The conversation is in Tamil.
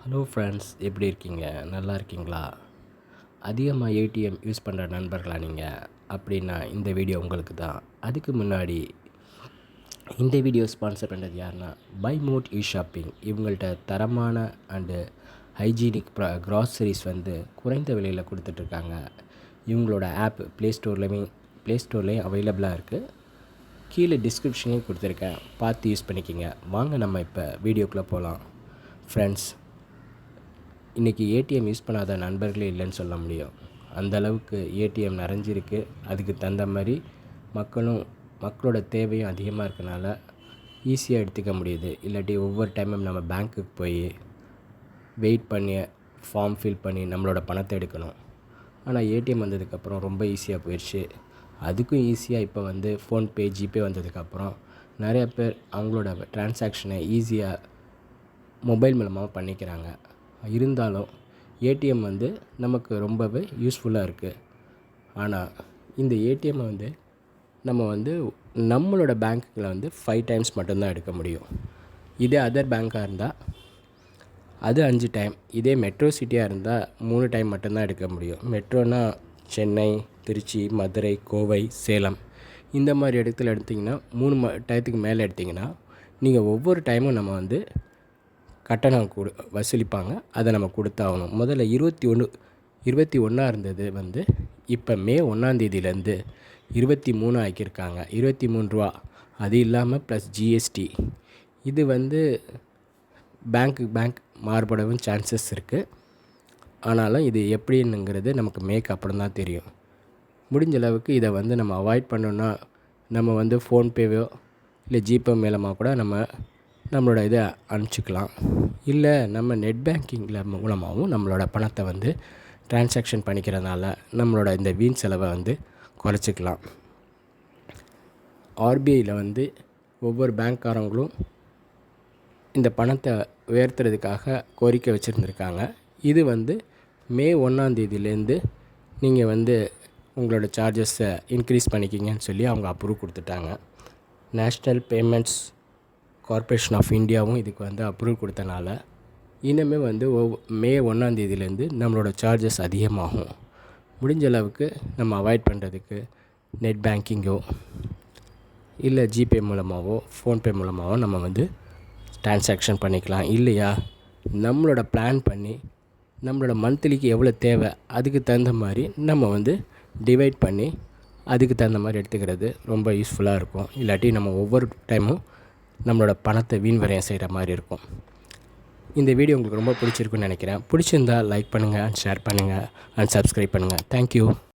ஹலோ ஃப்ரெண்ட்ஸ், எப்படி இருக்கீங்க? நல்லா இருக்கீங்களா? அதிகமாக ஏடிஎம் யூஸ் பண்ணுற நண்பர்களா நீங்கள்? அப்படின்னா இந்த வீடியோ உங்களுக்கு தான். அதுக்கு முன்னாடி இந்த வீடியோ ஸ்பான்சர் பண்ணுறது யாருன்னா பை மோட் இ ஷாப்பிங். இவங்கள்ட்ட தரமான அண்டு ஹைஜீனிக் க்ராசரிஸ் வந்து குறைந்த விலையில் கொடுத்துட்ருக்காங்க. இவங்களோட ஆப் ப்ளே ஸ்டோர்லேயும் அவைலபிளாக இருக்குது. கீழே டிஸ்கிரிப்ஷனையும் கொடுத்துருக்கேன், பார்த்து யூஸ் பண்ணிக்கிங்க. வாங்க நம்ம இப்போ வீடியோக்குள்ளே போகலாம். ஃப்ரெண்ட்ஸ், இன்றைக்கி ஏடிஎம் யூஸ் பண்ணாத நண்பர்களே இல்லைன்னு சொல்ல முடியும். அந்தளவுக்கு ஏடிஎம் நிறைஞ்சிருக்கு. அதுக்கு தகுந்த மாதிரி மக்களோட தேவையும் அதிகமாக இருக்கனால ஈஸியாக எடுத்துக்க முடியுது. இல்லாட்டி ஒவ்வொரு டைமும் நம்ம பேங்க்குக்கு போய் வெயிட் பண்ணி ஃபார்ம் ஃபில் பண்ணி நம்மளோட பணத்தை எடுக்கணும். ஆனால் ஏடிஎம் வந்ததுக்கப்புறம் ரொம்ப ஈஸியாக போயிடுச்சு. அதுக்கும் ஈஸியாக இப்போ வந்து ஃபோன்பே, ஜிபே வந்ததுக்கப்புறம் நிறைய பேர் அவங்களோட ட்ரான்சாக்ஷனை ஈஸியாக மொபைல் மூலமாக பண்ணிக்கிறாங்க. இருந்தாலும் ஏடிஎம் வந்து நமக்கு ரொம்பவே யூஸ்ஃபுல்லாக இருக்குது. ஆனால் இந்த ஏடிஎம்மை வந்து நம்ம வந்து நம்மளோட பேங்க்கில் வந்து 5 டைம்ஸ் மட்டும்தான் எடுக்க முடியும். இதே அதர் பேங்க்காக இருந்தால் அது 5 டைம். இதே மெட்ரோ சிட்டியாக இருந்தால் 3 டைம் மட்டும்தான் எடுக்க முடியும். மெட்ரோனா சென்னை, திருச்சி, மதுரை, கோவை, சேலம் இந்த மாதிரி இடத்துல எடுத்திங்கன்னா 3 டயத்துக்கு மேலே எடுத்திங்கன்னா நீங்கள் ஒவ்வொரு டைமும் நம்ம வந்து கட்டணம் வசூலிப்பாங்க. அதை நம்ம கொடுத்தாகணும். முதல்ல 21 இருந்தது வந்து இப்போ மே 1 23 ஆக்கியிருக்காங்க. 23 ரூபா. அது இல்லாமல் ப்ளஸ் ஜிஎஸ்டி. இது வந்து பேங்க் மாறுபடவும் சான்சஸ் இருக்குது. ஆனாலும் இது எப்படின்னுங்கிறது நமக்கு மேக்கு அப்புறம் தான் தெரியும். முடிஞ்ச அளவுக்கு இதை வந்து நம்ம அவாய்ட் பண்ணோன்னா நம்ம வந்து ஃபோன்பேவோ இல்லை ஜிபே மூலமாக கூட நம்மளோட இதை அனுப்பிச்சிக்கலாம். இல்லை நம்ம நெட் பேங்கிங்கில் மூலமாகவும் நம்மளோட பணத்தை வந்து ட்ரான்சாக்ஷன் பண்ணிக்கிறதுனால நம்மளோட இந்த வீண் செலவை வந்து குறைச்சிக்கலாம். ஆர்பிஐயில் வந்து ஒவ்வொரு பேங்க்காரங்களும் இந்த பணத்தை உயர்த்துறதுக்காக கோரிக்கை வச்சுருந்துருக்காங்க. இது வந்து மே 1 நீங்கள் வந்து உங்களோட சார்ஜஸை இன்க்ரீஸ் பண்ணிக்கிங்கன்னு சொல்லி அவங்க அப்ரூவ் கொடுத்துட்டாங்க. நேஷ்னல் பேமெண்ட்ஸ் கார்ப்பரேஷன் ஆஃப் இந்தியாவும் இதுக்கு வந்து அப்ரூவ் கொடுத்தனால இனிமேல் வந்து மே 1 நம்மளோட சார்ஜஸ் அதிகமாகும். முடிஞ்ச அளவுக்கு நம்ம அவாய்ட் பண்ணுறதுக்கு நெட் பேங்கிங்கோ இல்லை ஜிபே மூலமாகவோ ஃபோன்பே மூலமாகவோ நம்ம வந்து ட்ரான்சாக்ஷன் பண்ணிக்கலாம். இல்லையா நம்மளோட பிளான் பண்ணி நம்மளோட மந்த்லிக்கு எவ்வளோ தேவை அதுக்கு தகுந்த மாதிரி நம்ம வந்து டிவைட் பண்ணி அதுக்கு தகுந்த மாதிரி எடுத்துக்கிறது ரொம்ப யூஸ்ஃபுல்லாக இருக்கும். இல்லாட்டி நம்ம ஒவ்வொரு டைமும் நம்மளோட பணத்தை வீண் விரயம் செய்கிற மாதிரி இருக்கும். இந்த வீடியோ உங்களுக்கு ரொம்ப பிடிச்சிருக்குன்னு நினைக்கிறேன். பிடிச்சிருந்தால் லைக் பண்ணுங்கள், ஷேர் பண்ணுங்கள் அண்ட் சப்ஸ்கிரைப் பண்ணுங்கள். தேங்க்யூ.